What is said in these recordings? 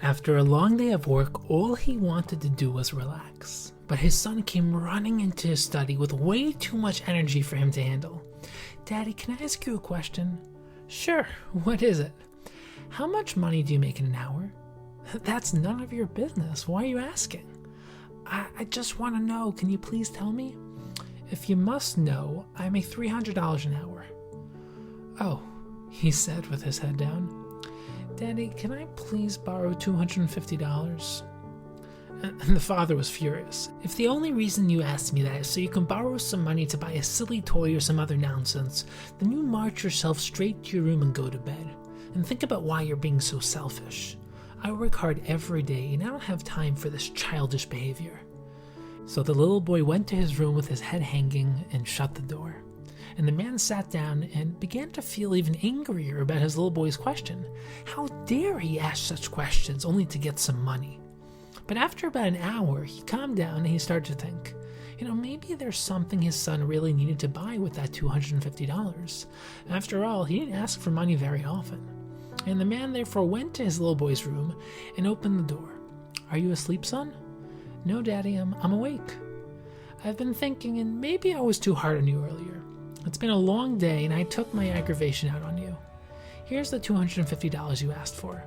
After a long day of work, all he wanted to do was relax. But his son came running into his study with way too much energy for him to handle. "Daddy, can I ask you a question?" "Sure, what is it?" "How much money do you make in an hour?" "That's none of your business. Why are you asking?" I just want to know. Can you please tell me?" "If you must know, I make $300 an hour." "Oh," he said with his head down. "Daddy, can I please borrow $250? And the father was furious. "If the only reason you asked me that is so you can borrow some money to buy a silly toy or some other nonsense, then you march yourself straight to your room and go to bed. And think about why you're being so selfish. I work hard every day and I don't have time for this childish behavior." So the little boy went to his room with his head hanging and shut the door. And the man sat down and began to feel even angrier about his little boy's question. How dare he ask such questions only to get some money? But after about an hour, he calmed down and he started to think, maybe there's something his son really needed to buy with that $250. After all, he didn't ask for money very often. And the man therefore went to his little boy's room and opened the door. "Are you asleep, son?" "No, Daddy, I'm awake." "I've been thinking, and maybe I was too hard on you earlier. It's been a long day and I took my aggravation out on you. Here's the $250 you asked for."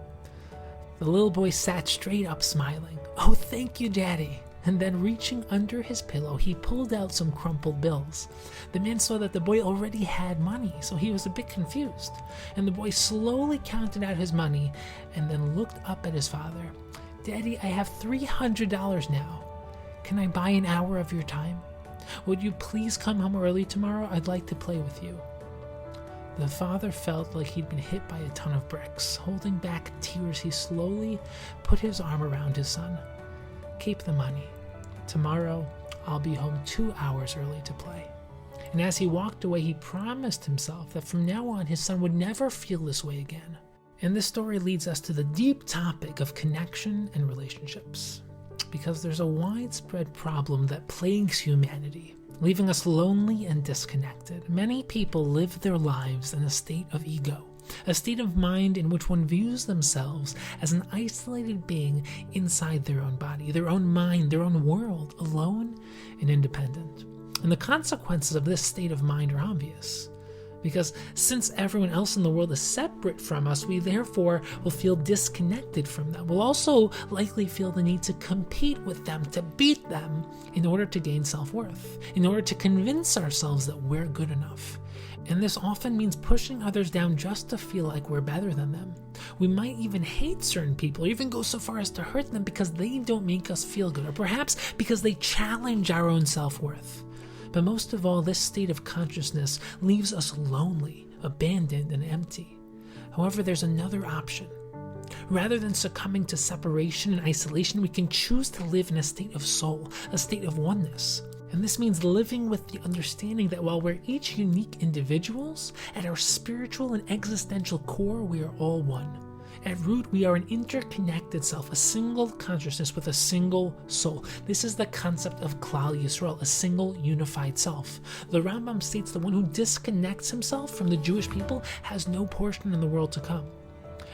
The little boy sat straight up smiling. "Oh, thank you, Daddy." And then reaching under his pillow, he pulled out some crumpled bills. The man saw that the boy already had money, so he was a bit confused. And the boy slowly counted out his money and then looked up at his father. "Daddy, I have $300 now. Can I buy an hour of your time? Would you please come home early tomorrow? I'd like to play with you." The father felt like he'd been hit by a ton of bricks. Holding back tears, he slowly put his arm around his son. "Keep the money. Tomorrow, I'll be home 2 hours early to play." And as he walked away, he promised himself that from now on, his son would never feel this way again. And this story leads us to the deep topic of connection and relationships. Because there's a widespread problem that plagues humanity, leaving us lonely and disconnected. Many people live their lives in a state of ego, a state of mind in which one views themselves as an isolated being inside their own body, their own mind, their own world, alone and independent. And the consequences of this state of mind are obvious. Because since everyone else in the world is separate from us, we therefore will feel disconnected from them. We'll also likely feel the need to compete with them, to beat them, in order to gain self-worth, in order to convince ourselves that we're good enough. And this often means pushing others down just to feel like we're better than them. We might even hate certain people, or even go so far as to hurt them because they don't make us feel good, or perhaps because they challenge our own self-worth. But most of all, this state of consciousness leaves us lonely, abandoned, and empty. However, there's another option. Rather than succumbing to separation and isolation, we can choose to live in a state of soul, a state of oneness. And this means living with the understanding that while we're each unique individuals, at our spiritual and existential core, we are all one. At root, we are an interconnected self, a single consciousness with a single soul. This is the concept of Klal Yisrael, a single unified self. The Rambam states the one who disconnects himself from the Jewish people has no portion in the world to come.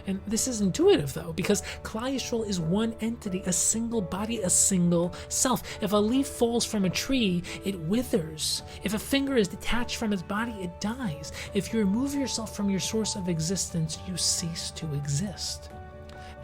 And this is intuitive, though, because Klal Yisrael is one entity, a single body, a single self. If a leaf falls from a tree, it withers. If a finger is detached from its body, it dies. If you remove yourself from your source of existence, you cease to exist.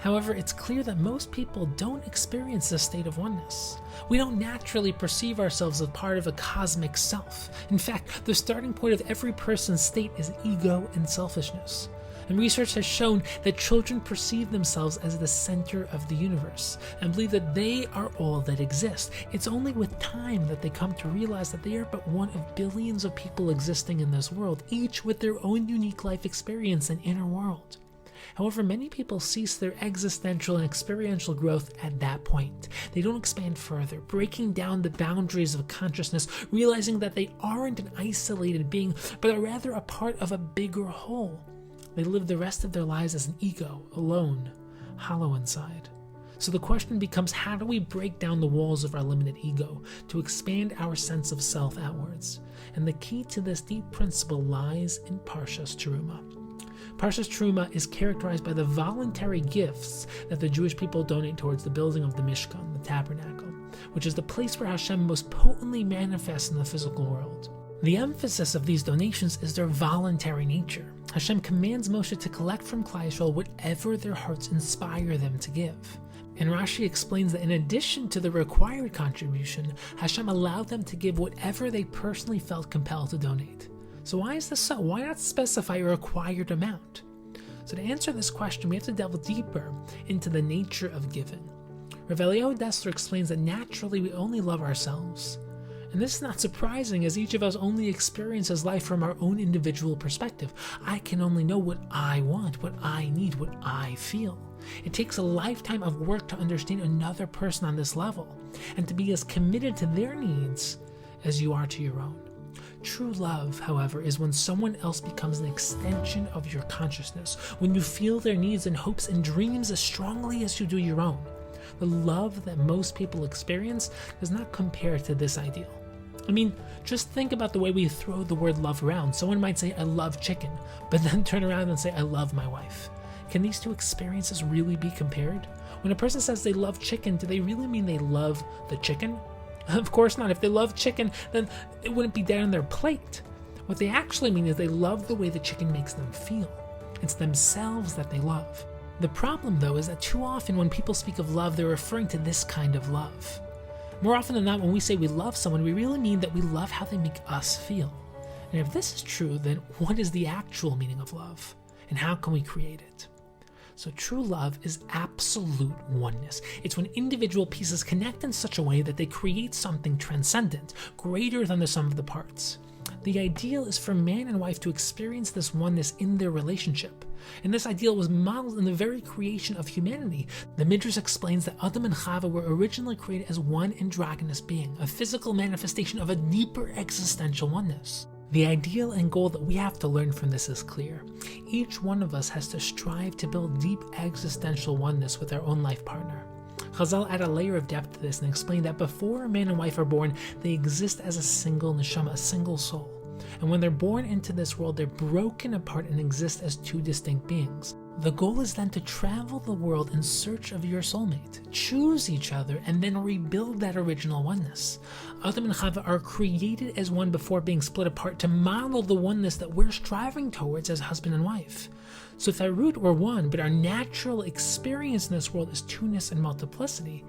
However, it's clear that most people don't experience this state of oneness. We don't naturally perceive ourselves as part of a cosmic self. In fact, the starting point of every person's state is ego and selfishness. And research has shown that children perceive themselves as the center of the universe and believe that they are all that exists. It's only with time that they come to realize that they are but one of billions of people existing in this world, each with their own unique life experience and inner world. However, many people cease their existential and experiential growth at that point. They don't expand further, breaking down the boundaries of consciousness, realizing that they aren't an isolated being, but are rather a part of a bigger whole. They live the rest of their lives as an ego, alone, hollow inside. So the question becomes, how do we break down the walls of our limited ego to expand our sense of self outwards? And the key to this deep principle lies in Parshas Teruma. Parshas Truma is characterized by the voluntary gifts that the Jewish people donate towards the building of the Mishkan, the tabernacle, which is the place where Hashem most potently manifests in the physical world. The emphasis of these donations is their voluntary nature. Hashem commands Moshe to collect from Klal Yisrael whatever their hearts inspire them to give. And Rashi explains that in addition to the required contribution, Hashem allowed them to give whatever they personally felt compelled to donate. So why is this so? Why not specify a required amount? So to answer this question, we have to delve deeper into the nature of giving. Rav Eliyahu Dessler explains that naturally we only love ourselves. And this is not surprising, as each of us only experiences life from our own individual perspective. I can only know what I want, what I need, what I feel. It takes a lifetime of work to understand another person on this level, and to be as committed to their needs as you are to your own. True love, however, is when someone else becomes an extension of your consciousness, when you feel their needs and hopes and dreams as strongly as you do your own. The love that most people experience does not compare to this ideal. I mean, just think about the way we throw the word love around. Someone might say, I love chicken, but then turn around and say, I love my wife. Can these two experiences really be compared? When a person says they love chicken, do they really mean they love the chicken? Of course not. If they love chicken, then it wouldn't be down on their plate. What they actually mean is they love the way the chicken makes them feel. It's themselves that they love. The problem, though, is that too often when people speak of love, they're referring to this kind of love. More often than not, when we say we love someone, we really mean that we love how they make us feel. And if this is true, then what is the actual meaning of love? And how can we create it? So true love is absolute oneness. It's when individual pieces connect in such a way that they create something transcendent, greater than the sum of the parts. The ideal is for man and wife to experience this oneness in their relationship. And this ideal was modeled in the very creation of humanity. The Midrash explains that Adam and Chava were originally created as one androgynous being, a physical manifestation of a deeper existential oneness. The ideal and goal that we have to learn from this is clear. Each one of us has to strive to build deep existential oneness with our own life partner. Chazal add a layer of depth to this and explain that before a man and wife are born, they exist as a single neshama, a single soul. And when they're born into this world, they're broken apart and exist as two distinct beings. The goal is then to travel the world in search of your soulmate, choose each other, and then rebuild that original oneness. Adam and Chava are created as one before being split apart to model the oneness that we're striving towards as husband and wife. So if at root we're one, but our natural experience in this world is two-ness and multiplicity,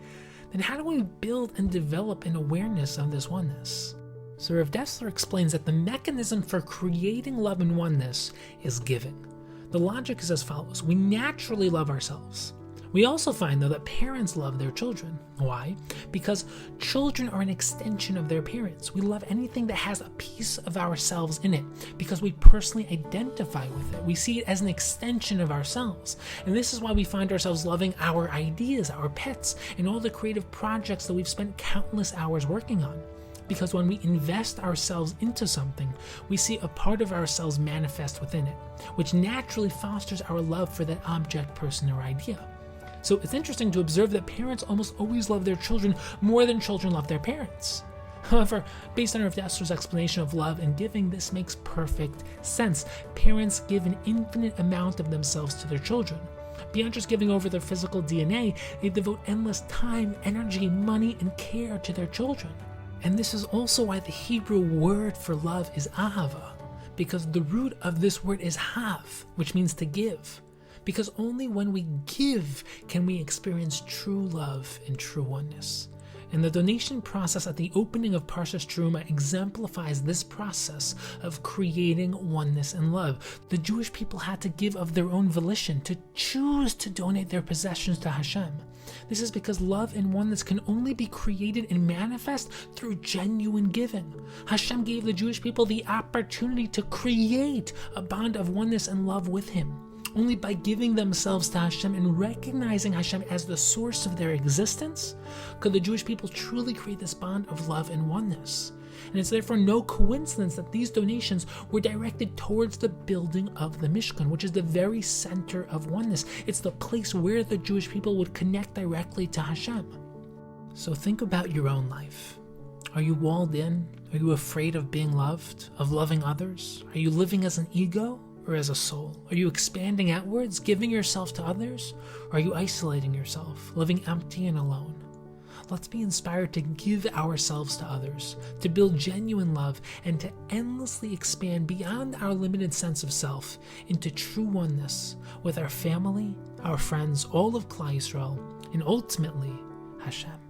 then how do we build and develop an awareness of this oneness? So Rav Dessler explains that the mechanism for creating love and oneness is giving. The logic is as follows. We naturally love ourselves. We also find, though, that parents love their children. Why? Because children are an extension of their parents. We love anything that has a piece of ourselves in it because we personally identify with it. We see it as an extension of ourselves. And this is why we find ourselves loving our ideas, our pets, and all the creative projects that we've spent countless hours working on. Because when we invest ourselves into something, we see a part of ourselves manifest within it, which naturally fosters our love for that object, person, or idea. So it's interesting to observe that parents almost always love their children more than children love their parents. However, based on Rav Dessler's explanation of love and giving, this makes perfect sense. Parents give an infinite amount of themselves to their children. Beyond just giving over their physical DNA, they devote endless time, energy, money, and care to their children. And this is also why the Hebrew word for love is ahava, because the root of this word is hav, which means to give. Because only when we give can we experience true love and true oneness. And the donation process at the opening of Parshas Truma exemplifies this process of creating oneness and love. The Jewish people had to give of their own volition, to choose to donate their possessions to Hashem. This is because love and oneness can only be created and manifest through genuine giving. Hashem gave the Jewish people the opportunity to create a bond of oneness and love with Him. Only by giving themselves to Hashem and recognizing Hashem as the source of their existence could the Jewish people truly create this bond of love and oneness. And it's therefore no coincidence that these donations were directed towards the building of the Mishkan, which is the very center of oneness. It's the place where the Jewish people would connect directly to Hashem. So think about your own life. Are you walled in? Are you afraid of being loved, of loving others? Are you living as an ego? or as a soul? Are you expanding outwards, giving yourself to others? Or are you isolating yourself, living empty and alone? Let's be inspired to give ourselves to others, to build genuine love, and to endlessly expand beyond our limited sense of self into true oneness with our family, our friends, all of Klal Yisrael, and ultimately Hashem.